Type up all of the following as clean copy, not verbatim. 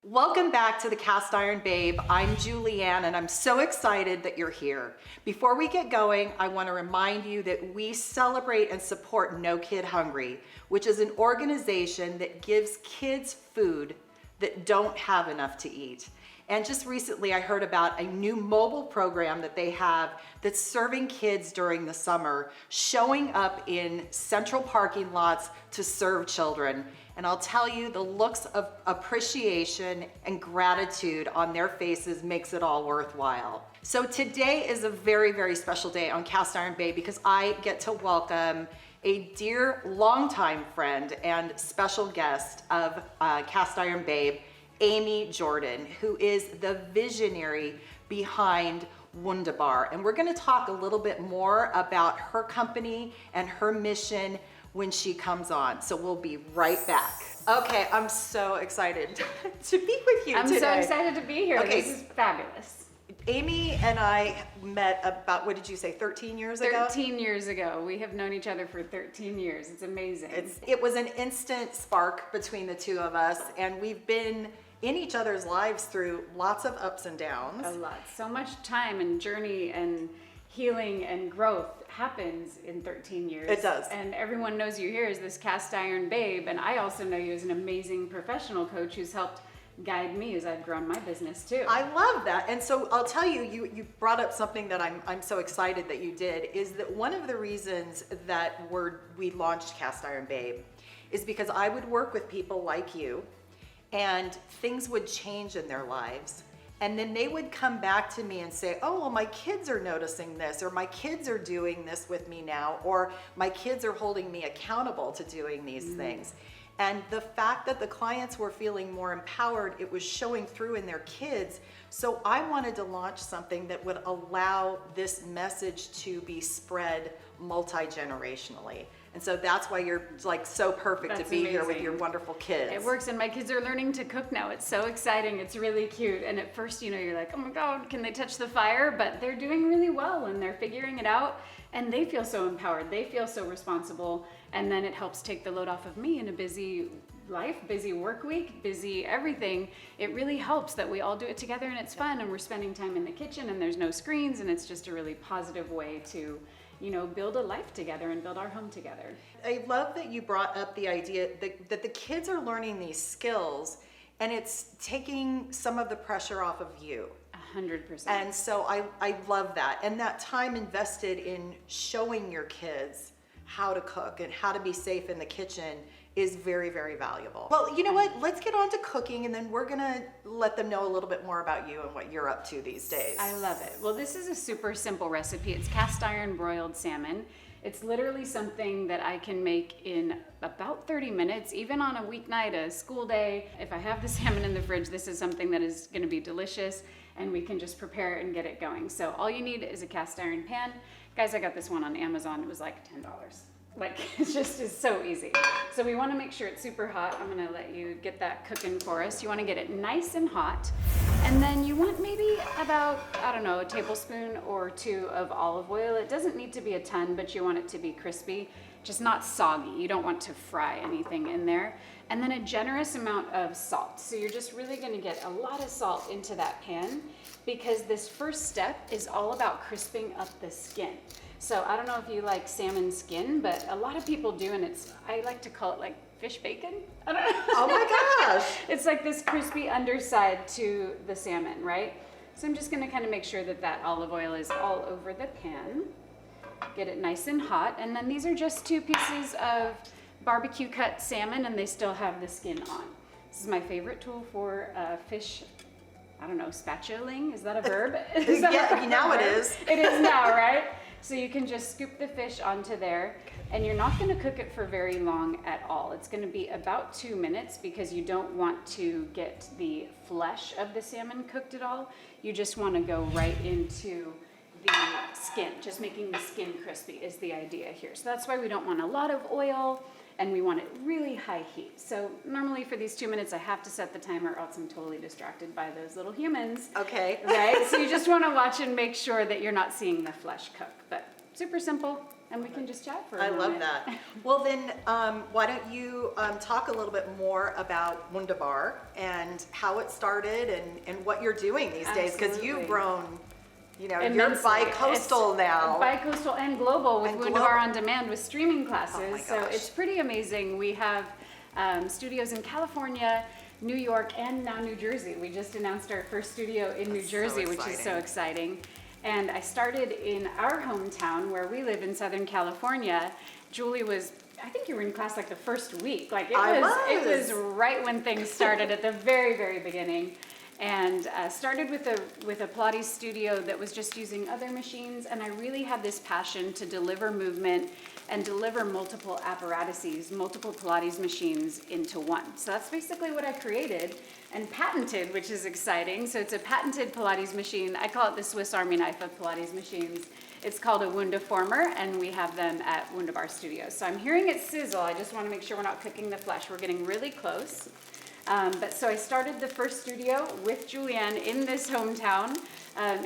Welcome back to the Cast Iron Babe. I'm Julianne and I'm so excited that you're here. Before we get going, I want to remind you that we celebrate and support No Kid Hungry, which is an organization that gives kids food that don't have enough to eat. And just recently I heard about a new mobile program that they have that's serving kids during the summer, showing up in central parking lots to serve children. And I'll tell you, the looks of appreciation and gratitude on their faces makes it all worthwhile. So today is a very, very special day on Cast Iron Babe because I get to welcome a dear longtime friend and special guest of Cast Iron Babe, Amy Jordan, who is the visionary behind WundaBar. And we're gonna talk a little bit more about her company and her mission when she comes on. So we'll be right back. Okay, I'm so excited to be with you today. I'm so excited to be here. Okay. This is fabulous. Amy and I met about, what did you say, 13 years ago? 13 years ago. We have known each other for 13 years. It's amazing. It was an instant spark between the two of us, and we've been in each other's lives through lots of ups and downs. A lot. So much time and journey and healing and growth happens in 13 years. It does. And everyone knows you here as this Cast Iron Babe. And I also know you as an amazing professional coach who's helped guide me as I've grown my business too. I love that. And so I'll tell you, you brought up something that I'm so excited that you did, is that one of the reasons that we launched Cast Iron Babe is because I would work with people like you and things would change in their lives. And then they would come back to me and say, oh, well, my kids are noticing this, or my kids are doing this with me now, or my kids are holding me accountable to doing these things. And the fact that the clients were feeling more empowered, it was showing through in their kids. So I wanted to launch something that would allow this message to be spread multi-generationally. And so that's why you're like so perfect to be here with your wonderful kids. It works, and my kids are learning to cook now. It's so exciting. It's really cute. And at first, you're like, oh my God, can they touch the fire? But they're doing really well and they're figuring it out. And they feel so empowered. They feel so responsible. And then it helps take the load off of me in a busy life, busy work week, busy everything. It really helps that we all do it together and it's fun and we're spending time in the kitchen and there's no screens and it's just a really positive way to build a life together and build our home together. I love that you brought up the idea that the kids are learning these skills and it's taking some of the pressure off of you. 100%. And so I love that. And that time invested in showing your kids how to cook and how to be safe in the kitchen is very, very valuable. Well, you know what? Let's get on to cooking and then we're gonna let them know a little bit more about you and what you're up to these days. I love it. Well, this is a super simple recipe. It's cast iron broiled salmon. It's literally something that I can make in about 30 minutes, even on a weeknight, a school day. If I have the salmon in the fridge, this is something that is gonna be delicious and we can just prepare it and get it going. So all you need is a cast iron pan. Guys, I got this one on Amazon. It was like $10. Like, it's just is so easy. So we wanna make sure it's super hot. I'm gonna let you get that cooking for us. You wanna get it nice and hot. And then you want maybe about, I don't know, a tablespoon or two of olive oil. It doesn't need to be a ton, but you want it to be crispy, just not soggy. You don't want to fry anything in there. And then a generous amount of salt. So you're just really gonna get a lot of salt into that pan because this first step is all about crisping up the skin. So I don't know if you like salmon skin, but a lot of people do, and I like to call it like fish bacon. I don't know. Oh my gosh. It's like this crispy underside to the salmon, right? So I'm just gonna kind of make sure that olive oil is all over the pan. Get it nice and hot. And then these are just 2 pieces of barbecue cut salmon and they still have the skin on. This is my favorite tool for fish, I don't know, spatulaing, is that a verb? Now it is. It is now, right? So you can just scoop the fish onto there and you're not gonna cook it for very long at all. It's gonna be about 2 minutes because you don't want to get the flesh of the salmon cooked at all. You just wanna go right into the skin. Just making the skin crispy is the idea here. So that's why we don't want a lot of oil and we want it really high heat. So normally for these 2 minutes, I have to set the timer or else I'm totally distracted by those little humans. Okay. Right? So you just wanna watch and make sure that you're not seeing the flesh cook, but super simple. and we can just chat for a I moment. love that. Well then, why don't you talk a little bit more about WundaBar and how it started and what you're doing these days, because Absolutely. you've grown, you're Immensely. bi-coastal It's now. bi-coastal and global with And WundaBar global. on demand with streaming classes. Oh my So gosh. it's pretty amazing. We have studios in California, New York, and now New Jersey. We just announced our first studio in New That's so Jersey, which is so exciting. And I started in our hometown where we live in Southern California. Julie was, I think you were in class like the first week. Like it was right when things started at the very, very beginning. And started with a Pilates studio that was just using other machines, and I really had this passion to deliver movement and deliver multiple apparatuses, multiple Pilates machines into one. So that's basically what I created and patented, which is exciting. So it's a patented Pilates machine. I call it the Swiss Army knife of Pilates machines. It's called a Wundaformer, and we have them at WundaBar Studios. So I'm hearing it sizzle. I just want to make sure we're not cooking the flesh. We're getting really close. But so I started the first studio with Julianne in this hometown.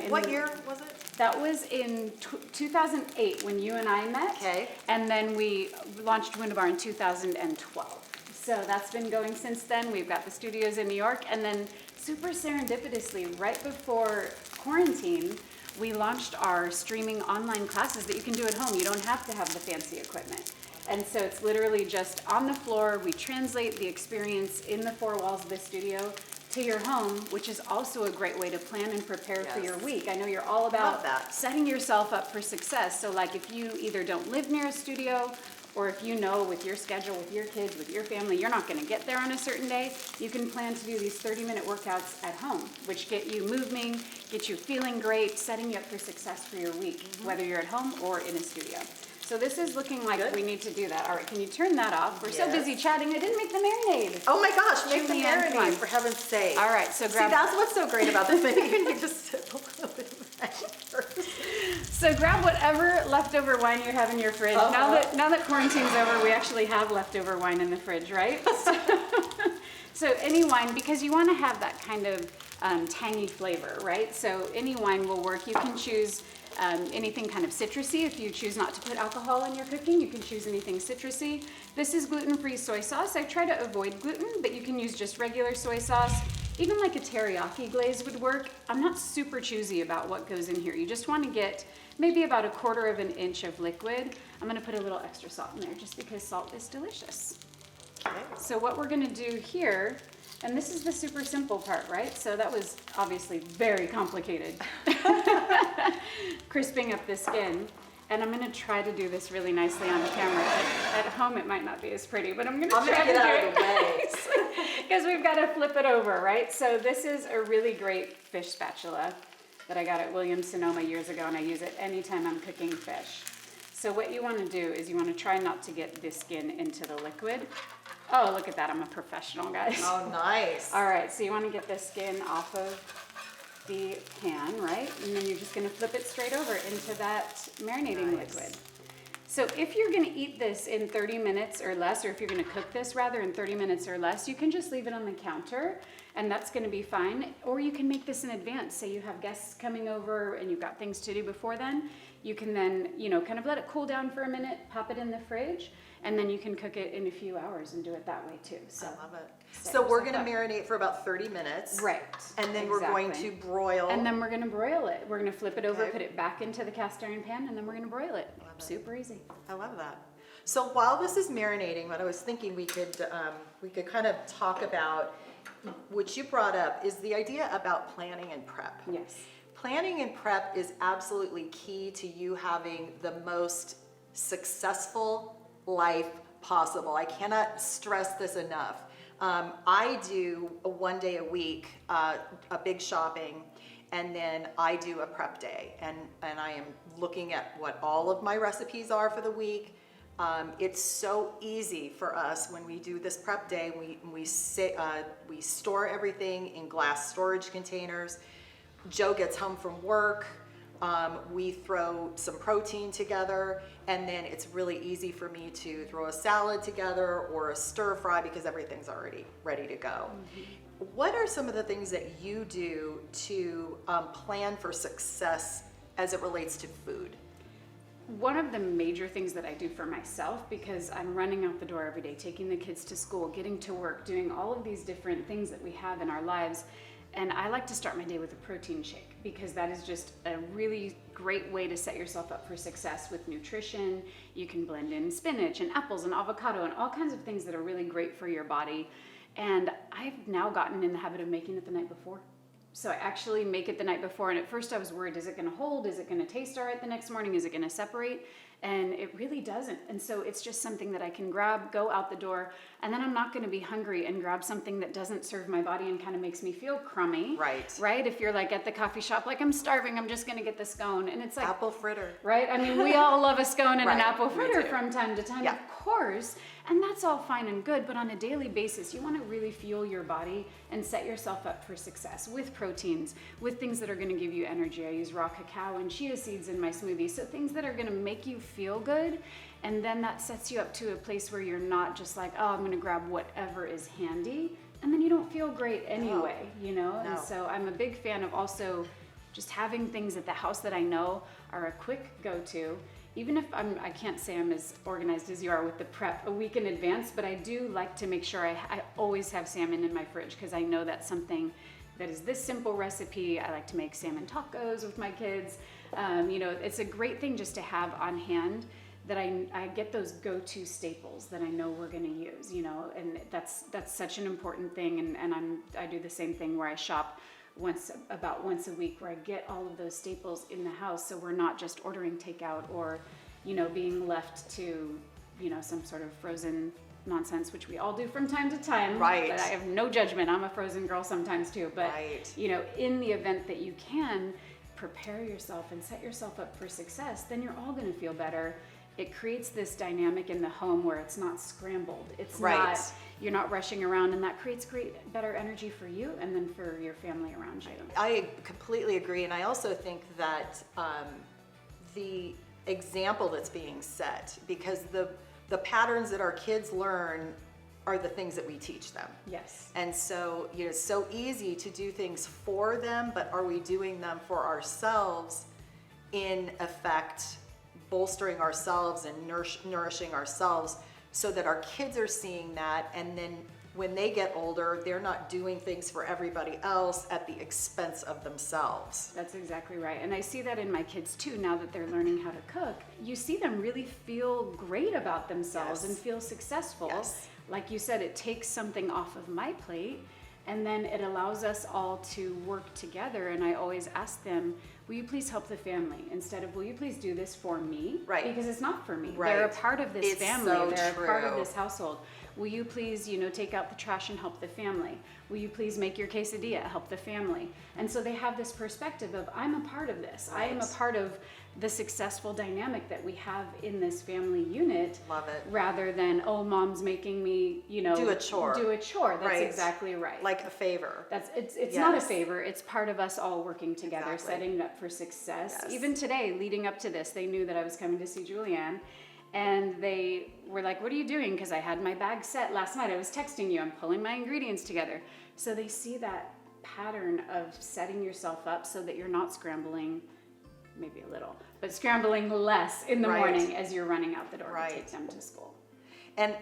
What year was it? That was in 2008 when you and I met. Okay. And then we launched WundaBar in 2012. So that's been going since then. We've got the studios in New York. And then super serendipitously, right before quarantine, we launched our streaming online classes that you can do at home. You don't have to have the fancy equipment. And so it's literally just on the floor. We translate the experience in the four walls of the studio to your home, which is also a great way to plan and prepare for your week. I know you're all about setting yourself up for success. So like if you either don't live near a studio, or if you know with your schedule, with your kids, with your family, you're not gonna get there on a certain day, you can plan to do these 30-minute workouts at home, which get you moving, get you feeling great, setting you up for success for your week, whether you're at home or in a studio. So this is looking like we need to do that. All right, can you turn that off? We're so busy chatting, I didn't make the marinade. Oh my gosh, make the Julianne, marinade, for heaven's sake. All right, so grab. See, that's what's so great about this. Maybe you can just sip a little bit of that first. So grab whatever leftover wine you have in your fridge. Now that quarantine's over, we actually have leftover wine in the fridge, right? So any wine, because you want to have that kind of tangy flavor, right? So any wine will work. You can choose anything kind of citrusy. If you choose not to put alcohol in your cooking, you can choose anything citrusy. This is gluten-free soy sauce. I try to avoid gluten, but you can use just regular soy sauce. Even like a teriyaki glaze would work. I'm not super choosy about what goes in here. You just want to get maybe about 1/4 of an inch of liquid. I'm going to put a little extra salt in there just because salt is delicious. Okay. So what we're going to do here, and this is the super simple part, right? So that was obviously very complicated. Crisping up the skin. And I'm going to try to do this really nicely on camera. At home it might not be as pretty, but I'm going to try to get do out it. of the way. Because we've got to flip it over, right? So this is a really great fish spatula that I got at Williams-Sonoma years ago, and I use it anytime I'm cooking fish. So what you want to do is you want to try not to get the skin into the liquid. Oh, look at that. I'm a professional, guys. Oh, nice. All right, so you want to get the skin off of the pan, right? And then you're just going to flip it straight over into that marinating liquid. So if you're going to eat this in 30 minutes or less, or if you're going to cook this rather in 30 minutes or less, you can just leave it on the counter and that's going to be fine. Or you can make this in advance. Say you have guests coming over and you've got things to do before then. You can then, kind of let it cool down for a minute, pop it in the fridge, and then you can cook it in a few hours and do it that way too. So I love it. So we're going to marinate for about 30 minutes. Right. And then we're going to broil. And then we're going to broil it. We're going to flip it over, put it back into the cast iron pan, and then we're going to broil it. Super easy. I love that. So while this is marinating, what I was thinking we could kind of talk about, which you brought up, is the idea about planning and prep. Yes. Planning and prep is absolutely key to you having the most successful life possible. I cannot stress this enough. I do one day a week, a big shopping, and then I do a prep day, and I am looking at what all of my recipes are for the week. It's so easy for us when we do this prep day. We store everything in glass storage containers. Joe gets home from work. We throw some protein together, and then it's really easy for me to throw a salad together or a stir fry because everything's already ready to go. Mm-hmm. What are some of the things that you do to plan for success as it relates to food? one of the major things that I do for myself, because I'm running out the door every day, taking the kids to school, getting to work, doing all of these different things that we have in our lives. And I like to start my day with a protein shake, because that is just a really great way to set yourself up for success with nutrition. You can blend in spinach and apples and avocado and all kinds of things that are really great for your body. And I've now gotten in the habit of making it the night before. So I actually make it the night before, and at first I was worried, is it gonna hold? Is it gonna taste all right the next morning? Is it gonna separate? And it really doesn't. And so it's just something that I can grab, go out the door, and then I'm not gonna be hungry and grab something that doesn't serve my body and kind of makes me feel crummy. Right. Right? If you're like at the coffee shop, like I'm starving, I'm just gonna get the scone. And it's like, Apple fritter. right? I mean, we all love a scone and Right, an apple we fritter do. from time to time, Yeah. of course. And that's all fine and good, but on a daily basis, you want to really fuel your body and set yourself up for success with proteins, with things that are going to give you energy. I use raw cacao and chia seeds in my smoothies, so things that are going to make you feel good. And then that sets you up to a place where you're not just like, oh, I'm going to grab whatever is handy, and then you don't feel great anyway, you know? And so I'm a big fan of also just having things at the house that I know are a quick go-to. Even if I can't say I'm as organized as you are with the prep a week in advance, but I do like to make sure I always have salmon in my fridge, because I know that's something that is this simple recipe. I like to make salmon tacos with my kids. You know, it's a great thing just to have on hand, that I get those go-to staples that I know we're gonna use, you know, and that's such an important thing. And I do the same thing where I shop about once a week, where I get all of those staples in the house, so we're not just ordering takeout or, you know, being left to, you know, some sort of frozen nonsense, which we all do from time to time. Right. But I have no judgment. I'm a frozen girl sometimes too. But Right. you know, in the event that you can prepare yourself and set yourself up for success, then you're all going to feel better. It creates this dynamic in the home where it's not scrambled. It's Right. not, you're not rushing around, and that creates better energy for you and then for your family around you. I completely agree, and I also think that the example that's being set, because the patterns that our kids learn are the things that we teach them. Yes. And so, you know, it's so easy to do things for them, but are we doing them for ourselves, in effect bolstering ourselves and nourishing ourselves, so that our kids are seeing that, and then when they get older, they're not doing things for everybody else at the expense of themselves. That's exactly right. And I see that in my kids too, now that they're learning how to cook. You see them really feel great about themselves. Yes. And feel successful. Yes. Like you said, it takes something off of my plate, and then it allows us all to work together. And I always ask them, will you please help the family, instead of, will you please do this for me? Right. Because it's not for me. Right. They're a part of this It's family. so They're a part of true. this household. Will you please, you know, take out the trash and help the family? Will you please make your quesadilla, help the family? And so they have this perspective of, I'm a part of this. I am a Right. part of the successful dynamic that we have in this family unit. Love it. Rather than, oh, mom's making me, you know, Do a chore. That's Right. exactly right. Like a favor. It's not a Yes. favor. It's part of us all working together, Exactly. setting it up for success. Yes. Even today, leading up to this, they knew that I was coming to see Julianne, and they were like, what are you doing? Because I had my bag set last night. I was texting you. I'm pulling my ingredients together. So they see that pattern of setting yourself up so that you're not scrambling, maybe a little, but scrambling less in the Right. morning as you're running out the door Right. to take them to school. And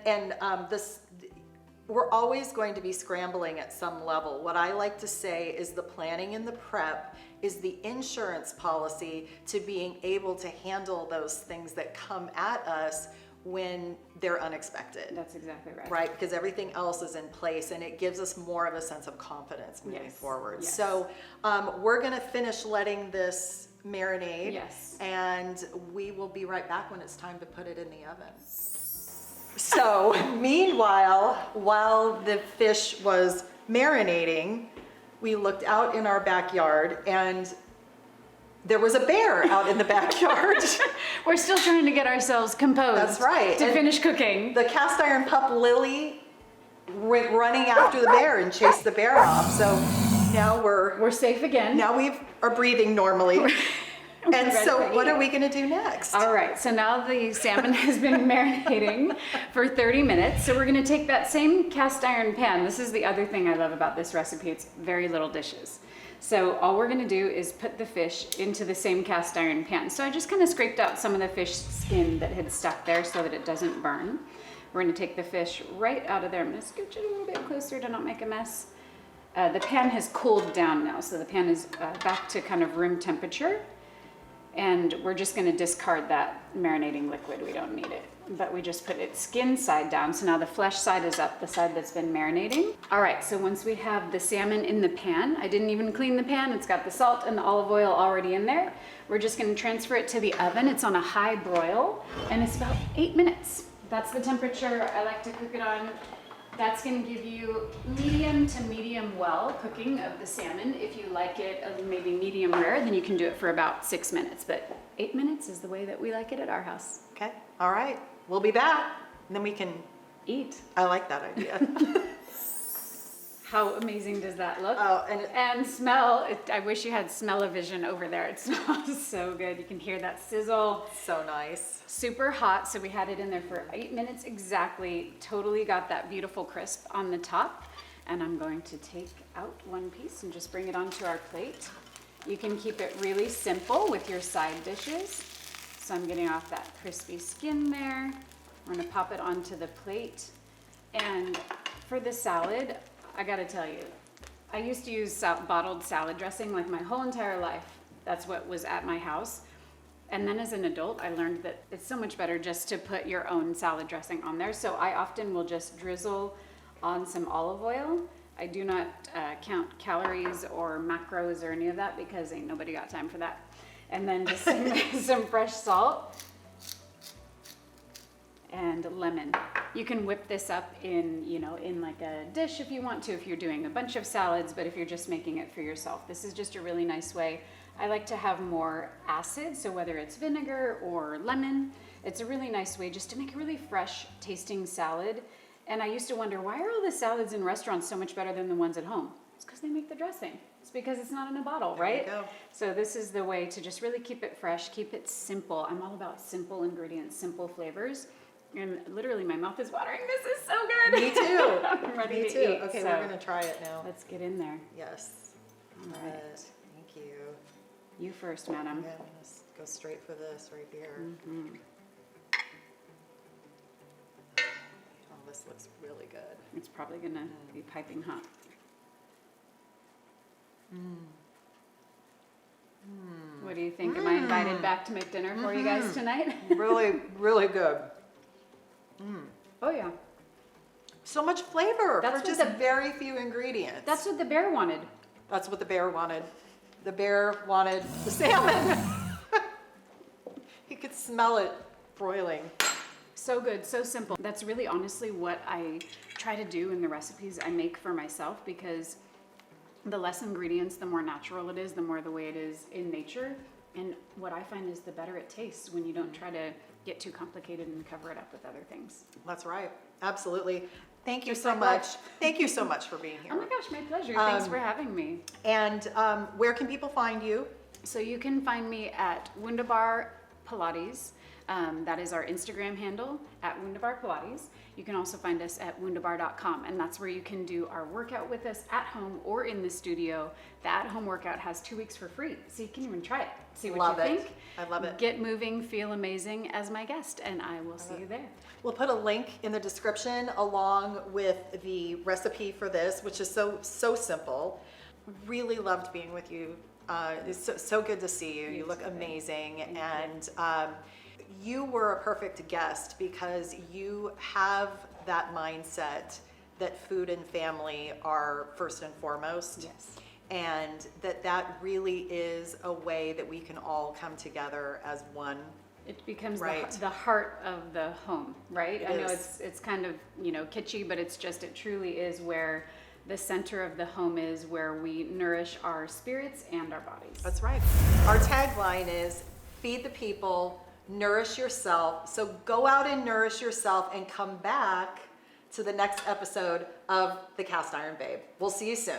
we're always going to be scrambling at some level. What I like to say is the planning and the prep is the insurance policy to being able to handle those things that come at us when they're unexpected. That's exactly right. Right, because everything else is in place, and it gives us more of a sense of confidence moving Yes, forward. yes. So we're gonna finish letting this marinade. Yes. And we will be right back when it's time to put it in the oven. So meanwhile, while the fish was marinating, we looked out in our backyard, and there was a bear out in the backyard. We're still trying to get ourselves composed. That's right. To And finish cooking. The cast iron pup Lily went running after the bear and chased the bear off. So now We're safe again. now we are breathing normally. And ready so to what eat. are we gonna do next? All right, so now the salmon has been marinating for 30 minutes. So we're gonna take that same cast iron pan. This is the other thing I love about this recipe. It's very little dishes. So all we're gonna do is put the fish into the same cast iron pan. So I just kind of scraped out some of the fish skin that had stuck there so that it doesn't burn. We're gonna take the fish right out of there. I'm gonna scooch it a little bit closer to not make a mess. The pan has cooled down now, so the pan is back to kind of room temperature. And we're just gonna discard that marinating liquid. We don't need it. But we just put it skin side down. So now the flesh side is up, the side that's been marinating. All right, so once we have the salmon in the pan, I didn't even clean the pan. It's got the salt and the olive oil already in there. We're just gonna transfer it to the oven. It's on a high broil, and it's about 8 minutes. That's the temperature I like to cook it on. That's gonna give you medium to medium well cooking of the salmon. If you like it maybe medium rare, then you can do it for about 6 minutes. But 8 minutes is the way that we like it at our house. Okay, all right. We'll be back, and then we can Eat. I like that idea. How amazing does that look? Oh, and smell. I wish you had smell-o-vision over there. It smells so good. You can hear that sizzle. so nice. Super hot, so we had it in there for 8 minutes exactly. Totally got that beautiful crisp on the top. And I'm going to take out one piece and just bring it onto our plate. You can keep it really simple with your side dishes. So I'm getting off that crispy skin there. We're gonna pop it onto the plate. And for the salad, I gotta tell you, I used to use bottled salad dressing like my whole entire life. That's what was at my house. And then as an adult, I learned that it's so much better just to put your own salad dressing on there. So I often will just drizzle on some olive oil. I do not count calories or macros or any of that because ain't nobody got time for that. And then just some fresh salt and lemon. You can whip this up in, in like a dish if you want to, if you're doing a bunch of salads, but if you're just making it for yourself, this is just a really nice way. I like to have more acid, so whether it's vinegar or lemon, it's a really nice way just to make a really fresh tasting salad. And I used to wonder, why are all the salads in restaurants so much better than the ones at home? It's because they make the dressing. It's because it's not in a bottle, right? There you go. So this is the way to just really keep it fresh, keep it simple. I'm all about simple ingredients, simple flavors. And literally my mouth is watering. This is so good. Me too. I'm ready Me to too. eat. Okay, so we're gonna try it now. let's get in there. Yes. All Love right. it. Thank you. You first, madam. Yeah, I'm gonna go straight for this right here. Mhm. Oh, this looks really good. It's probably gonna be piping hot. What do you think? Am I invited back to make dinner for you guys tonight? Really, really good. Oh yeah. So much flavor That's for what just the- very few ingredients. That's what the bear wanted. That's what the bear wanted. The bear wanted the salmon. He could smell it broiling. So good, so simple. That's really honestly what I try to do in the recipes I make for myself, because the less ingredients, the more natural it is, the more the way it is in nature. And what I find is the better it tastes when you don't try to get too complicated and cover it up with other things. That's right. Absolutely. Thank you Just so like much. life. Thank you so much for being Oh my here. gosh, my pleasure. Thanks for having me. And where can people find you? So you can find me at WundaBar Pilates. That is our Instagram handle, at WundaBar Pilates. You can also find us at WundaBar.com, and that's where you can do our workout with us at home or in the studio. The at-home workout has 2 weeks for free, so you can even try it. See what Love you it. think. I love it. Get moving, feel amazing as my guest, and I will see you there. We'll put a link in the description along with the recipe for this, which is so simple. Really loved being with you. It's so good to see you. You look amazing. And you were a perfect guest because you have that mindset that food and family are first and foremost. Yes. And that really is a way that we can all come together as one. It becomes Right. the heart of the home, right? It I know is. it's kind of, kitschy, but it truly is where the center of the home is, where we nourish our spirits and our bodies. That's right. Our tagline is feed the people, nourish yourself. So go out and nourish yourself and come back to the next episode of The Cast Iron Babe. We'll see you soon.